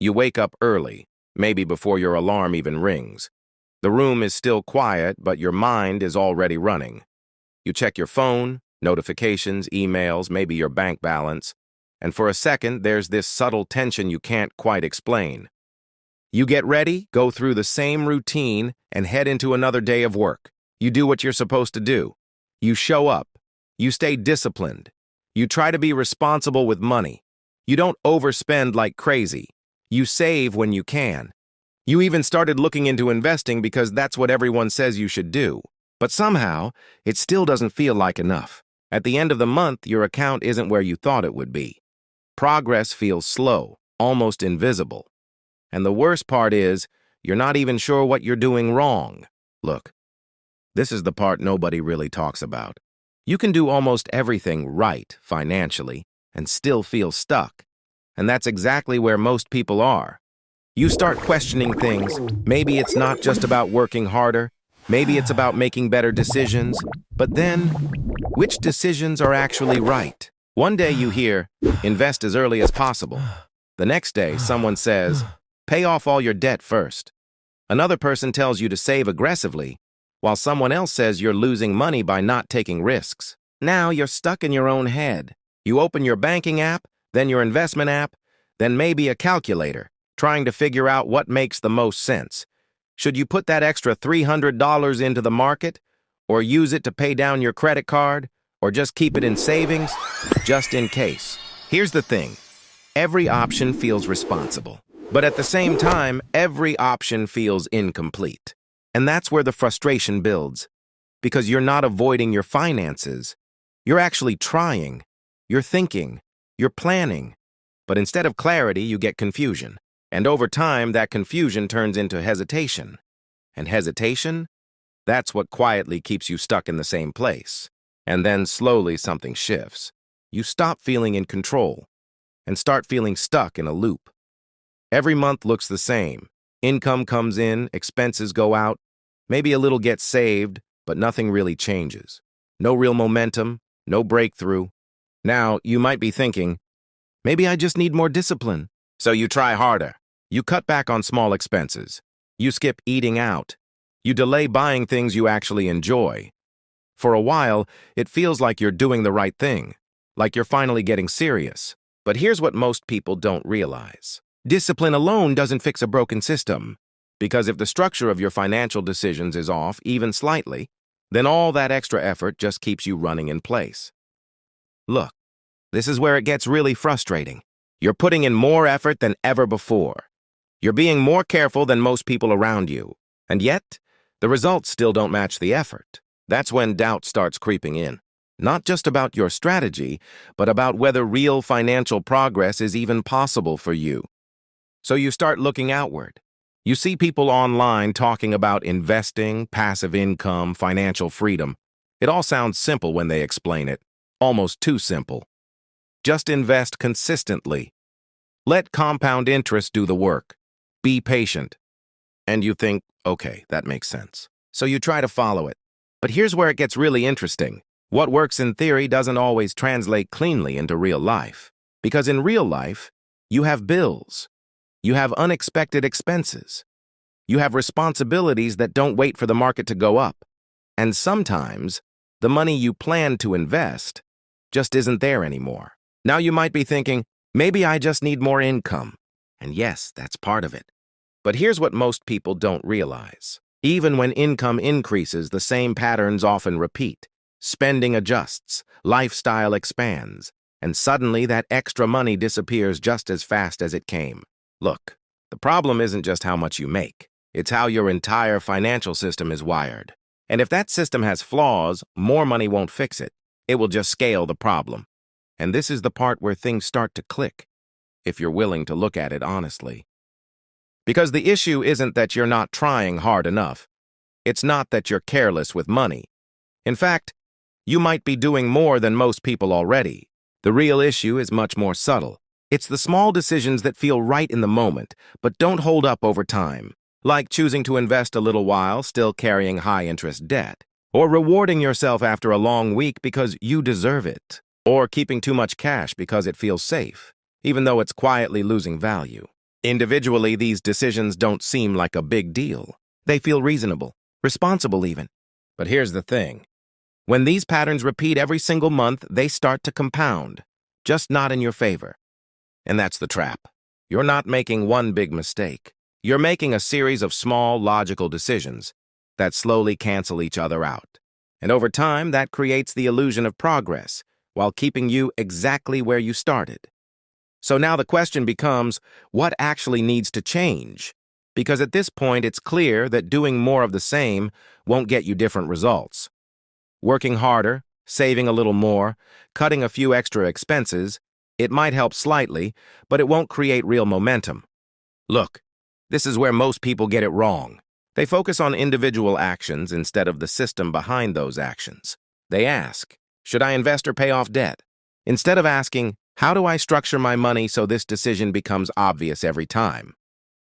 You wake up early, maybe before your alarm even rings. The room is still quiet, but your mind is already running. You check your phone, notifications, emails, maybe your bank balance, and for a second, there's this subtle tension you can't quite explain. You get ready, go through the same routine, and head into another day of work. You do what you're supposed to do. You show up. You stay disciplined. You try to be responsible with money. You don't overspend like crazy. You save when you can. You even started looking into investing because that's what everyone says you should do. But somehow, it still doesn't feel like enough. At the end of the month, your account isn't where you thought it would be. Progress feels slow, almost invisible. And the worst part is, you're not even sure what you're doing wrong. Look, this is the part nobody really talks about. You can do almost everything right financially and still feel stuck. And that's exactly where most people are. You start questioning things. Maybe it's not just about working harder. Maybe it's about making better decisions. But then, which decisions are actually right? One day you hear, invest as early as possible. The next day, someone says, pay off all your debt first. Another person tells you to save aggressively, while someone else says you're losing money by not taking risks. Now you're stuck in your own head. You open your banking app, then your investment app, then maybe a calculator, trying to figure out what makes the most sense. Should you put that extra $300 into the market, or use it to pay down your credit card, or just keep it in savings, just in case? Here's the thing. Every option feels responsible, but at the same time, every option feels incomplete. And that's where the frustration builds, because you're not avoiding your finances. You're actually trying. You're thinking. You're planning. But instead of clarity, you get confusion. And over time, that confusion turns into hesitation. And hesitation? That's what quietly keeps you stuck in the same place. And then slowly something shifts. You stop feeling in control and start feeling stuck in a loop. Every month looks the same. Income comes in, expenses go out, maybe a little gets saved, but nothing really changes. No real momentum, no breakthrough. Now, you might be thinking, maybe I just need more discipline. So you try harder. You cut back on small expenses. You skip eating out. You delay buying things you actually enjoy. For a while, it feels like you're doing the right thing, like you're finally getting serious. But here's what most people don't realize. Discipline alone doesn't fix a broken system, because if the structure of your financial decisions is off, even slightly, then all that extra effort just keeps you running in place. Look, this is where it gets really frustrating. You're putting in more effort than ever before. You're being more careful than most people around you, and yet, the results still don't match the effort. That's when doubt starts creeping in. Not just about your strategy, but about whether real financial progress is even possible for you. So you start looking outward. You see people online talking about investing, passive income, financial freedom. It all sounds simple when they explain it, almost too simple. Just invest consistently. Let compound interest do the work. Be patient. And you think, okay, that makes sense. So you try to follow it. But here's where it gets really interesting. What works in theory doesn't always translate cleanly into real life. Because in real life, you have bills. You have unexpected expenses. You have responsibilities that don't wait for the market to go up. And sometimes, the money you plan to invest just isn't there anymore. Now you might be thinking, maybe I just need more income. And yes, that's part of it. But here's what most people don't realize. Even when income increases, the same patterns often repeat. Spending adjusts, lifestyle expands, and suddenly that extra money disappears just as fast as it came. Look, the problem isn't just how much you make. It's how your entire financial system is wired. And if that system has flaws, more money won't fix it. It will just scale the problem. And this is the part where things start to click, if you're willing to look at it honestly. Because the issue isn't that you're not trying hard enough. It's not that you're careless with money. In fact, you might be doing more than most people already. The real issue is much more subtle. It's the small decisions that feel right in the moment, but don't hold up over time. Like choosing to invest a little while, still carrying high-interest debt. Or rewarding yourself after a long week because you deserve it. Or keeping too much cash because it feels safe, even though it's quietly losing value. Individually, these decisions don't seem like a big deal. They feel reasonable, responsible even. But here's the thing. When these patterns repeat every single month, they start to compound, just not in your favor. And that's the trap. You're not making one big mistake. You're making a series of small, logical decisions that slowly cancel each other out. And over time, that creates the illusion of progress, while keeping you exactly where you started. So now the question becomes, what actually needs to change? Because at this point, it's clear that doing more of the same won't get you different results. Working harder, saving a little more, cutting a few extra expenses, it might help slightly, but it won't create real momentum. Look, this is where most people get it wrong. They focus on individual actions instead of the system behind those actions. They ask, should I invest or pay off debt? Instead of asking, how do I structure my money so this decision becomes obvious every time?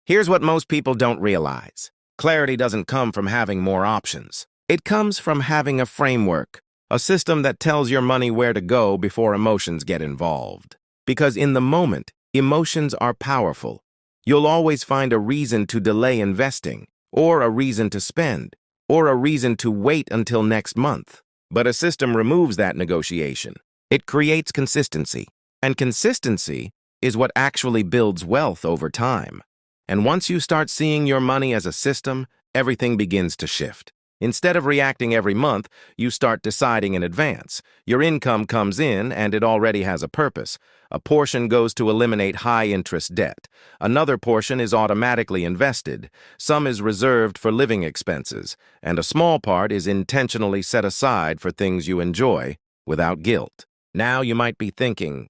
Here's what most people don't realize. Clarity doesn't come from having more options. It comes from having a framework, a system that tells your money where to go before emotions get involved. Because in the moment, emotions are powerful. You'll always find a reason to delay investing, or a reason to spend, or a reason to wait until next month. But a system removes that negotiation. It creates consistency. And consistency is what actually builds wealth over time. And once you start seeing your money as a system, everything begins to shift. Instead of reacting every month, you start deciding in advance. Your income comes in and it already has a purpose. A portion goes to eliminate high-interest debt. Another portion is automatically invested. Some is reserved for living expenses. And a small part is intentionally set aside for things you enjoy without guilt. Now you might be thinking,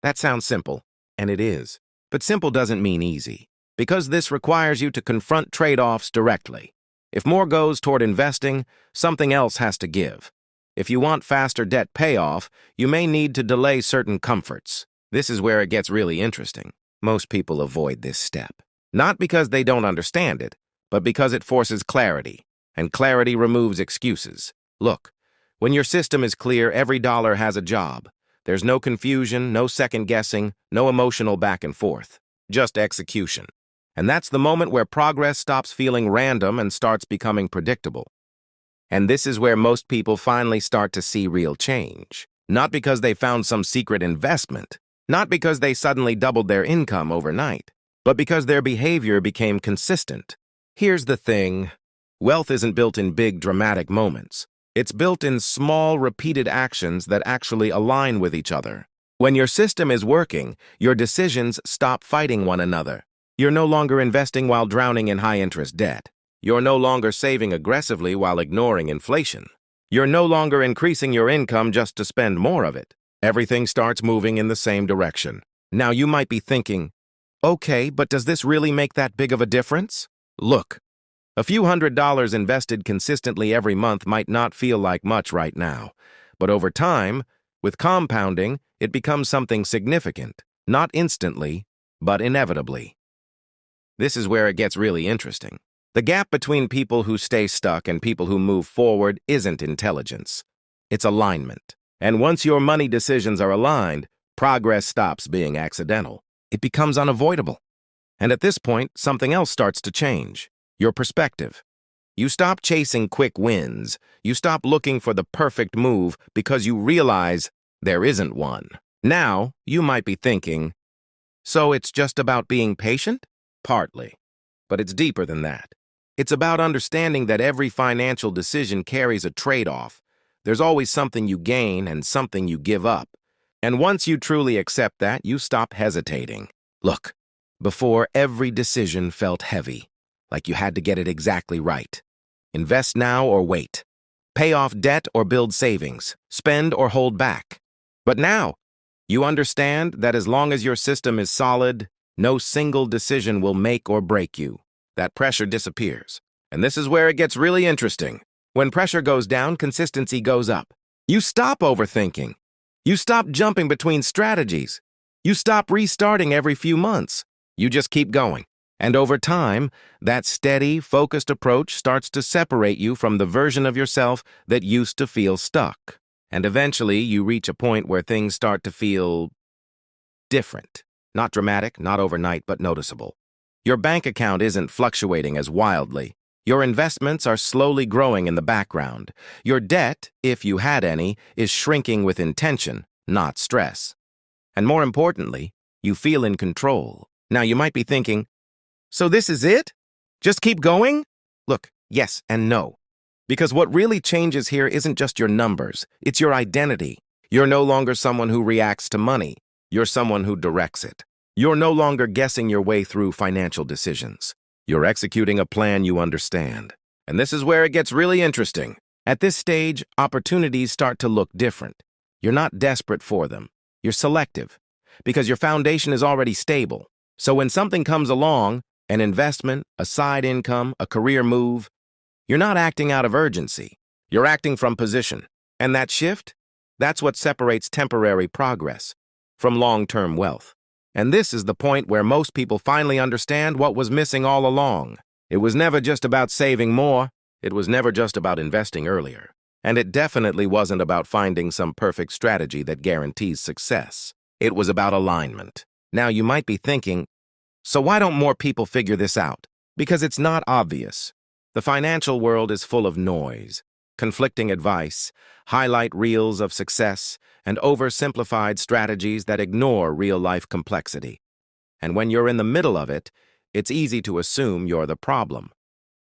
that sounds simple. And it is. But simple doesn't mean easy. Because this requires you to confront trade-offs directly. If more goes toward investing, something else has to give. If you want faster debt payoff, you may need to delay certain comforts. This is where it gets really interesting. Most people avoid this step. Not because they don't understand it, but because it forces clarity, and clarity removes excuses. Look, when your system is clear, every dollar has a job. There's no confusion, no second-guessing, no emotional back and forth. Just execution. And that's the moment where progress stops feeling random and starts becoming predictable. And this is where most people finally start to see real change. Not because they found some secret investment, not because they suddenly doubled their income overnight, but because their behavior became consistent. Here's the thing. Wealth isn't built in big, dramatic moments. It's built in small, repeated actions that actually align with each other. When your system is working, your decisions stop fighting one another. You're no longer investing while drowning in high-interest debt. You're no longer saving aggressively while ignoring inflation. You're no longer increasing your income just to spend more of it. Everything starts moving in the same direction. Now you might be thinking, okay, but does this really make that big of a difference? Look, a few $100s invested consistently every month might not feel like much right now. But over time, with compounding, it becomes something significant. Not instantly, but inevitably. This is where it gets really interesting. The gap between people who stay stuck and people who move forward isn't intelligence. It's alignment. And once your money decisions are aligned, progress stops being accidental. It becomes unavoidable. And at this point, something else starts to change. Your perspective. You stop chasing quick wins. You stop looking for the perfect move because you realize there isn't one. Now, you might be thinking, so it's just about being patient? Partly. But it's deeper than that. It's about understanding that every financial decision carries a trade-off. There's always something you gain and something you give up. And once you truly accept that, you stop hesitating. Look, before every decision felt heavy, like you had to get it exactly right. Invest now or wait. Pay off debt or build savings. Spend or hold back. But now, you understand that as long as your system is solid, no single decision will make or break you. That pressure disappears. And this is where it gets really interesting. When pressure goes down, consistency goes up. You stop overthinking. You stop jumping between strategies. You stop restarting every few months. You just keep going. And over time, that steady, focused approach starts to separate you from the version of yourself that used to feel stuck. And eventually, you reach a point where things start to feel different. Not dramatic, not overnight, but noticeable. Your bank account isn't fluctuating as wildly. Your investments are slowly growing in the background. Your debt, if you had any, is shrinking with intention, not stress. And more importantly, you feel in control. Now you might be thinking, so this is it? Just keep going? Look, yes and no. Because what really changes here isn't just your numbers, it's your identity. You're no longer someone who reacts to money. You're someone who directs it. You're no longer guessing your way through financial decisions. You're executing a plan you understand. And this is where it gets really interesting. At this stage, opportunities start to look different. You're not desperate for them. You're selective, because your foundation is already stable. So when something comes along, an investment, a side income, a career move, you're not acting out of urgency. You're acting from position. And that shift? That's what separates temporary progress from long-term wealth. And this is the point where most people finally understand what was missing all along. It was never just about saving more. It was never just about investing earlier. And it definitely wasn't about finding some perfect strategy that guarantees success. It was about alignment. Now you might be thinking, so why don't more people figure this out? Because it's not obvious. The financial world is full of noise, conflicting advice, highlight reels of success, and oversimplified strategies that ignore real-life complexity. And when you're in the middle of it, it's easy to assume you're the problem.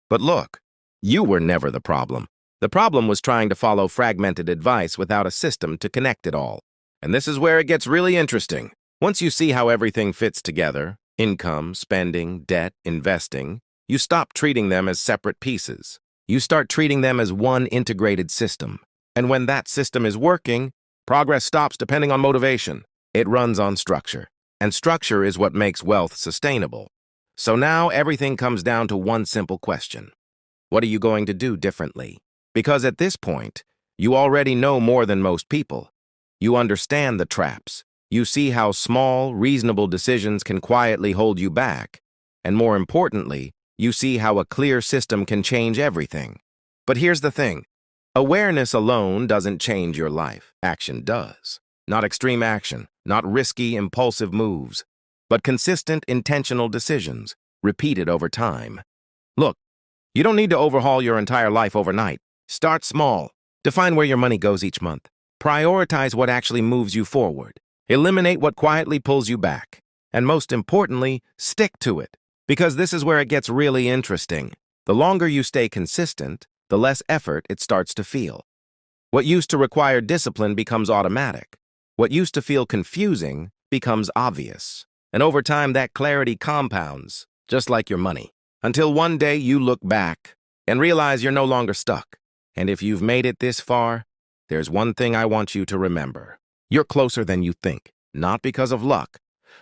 But look, you were never the problem. The problem was trying to follow fragmented advice without a system to connect it all. And this is where it gets really interesting. Once you see how everything fits together, income, spending, debt, investing, you stop treating them as separate pieces. You start treating them as one integrated system. And when that system is working, progress stops depending on motivation. It runs on structure. And structure is what makes wealth sustainable. So now everything comes down to one simple question. What are you going to do differently? Because at this point, you already know more than most people. You understand the traps. You see how small, reasonable decisions can quietly hold you back. And more importantly, you see how a clear system can change everything. But here's the thing. Awareness alone doesn't change your life. Action does. Not extreme action, not risky, impulsive moves, but consistent, intentional decisions, repeated over time. Look, you don't need to overhaul your entire life overnight. Start small. Define where your money goes each month. Prioritize what actually moves you forward. Eliminate what quietly pulls you back. And most importantly, stick to it. Because this is where it gets really interesting. The longer you stay consistent, the less effort it starts to feel. What used to require discipline becomes automatic. What used to feel confusing becomes obvious. And over time, that clarity compounds, just like your money. Until one day you look back and realize you're no longer stuck. And if you've made it this far, there's one thing I want you to remember. You're closer than you think, not because of luck,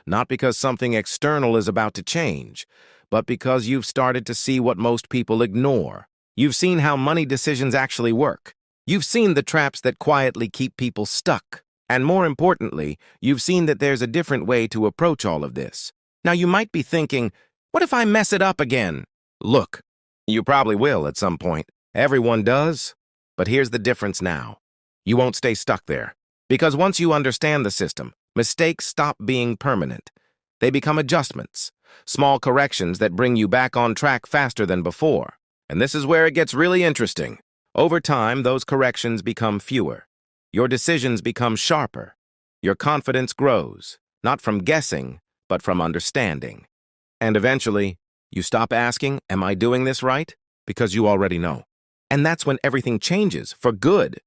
not because something external is about to change, but because you've started to see what most people ignore. You've seen how money decisions actually work. You've seen the traps that quietly keep people stuck. And more importantly, you've seen that there's a different way to approach all of this. Now you might be thinking, what if I mess it up again? Look, you probably will at some point. Everyone does. But here's the difference now. You won't stay stuck there. Because once you understand the system, mistakes stop being permanent. They become adjustments, small corrections that bring you back on track faster than before. And this is where it gets really interesting. Over time, those corrections become fewer. Your decisions become sharper. Your confidence grows, not from guessing, but from understanding. And eventually, you stop asking, am I doing this right? Because you already know. And that's when everything changes for good.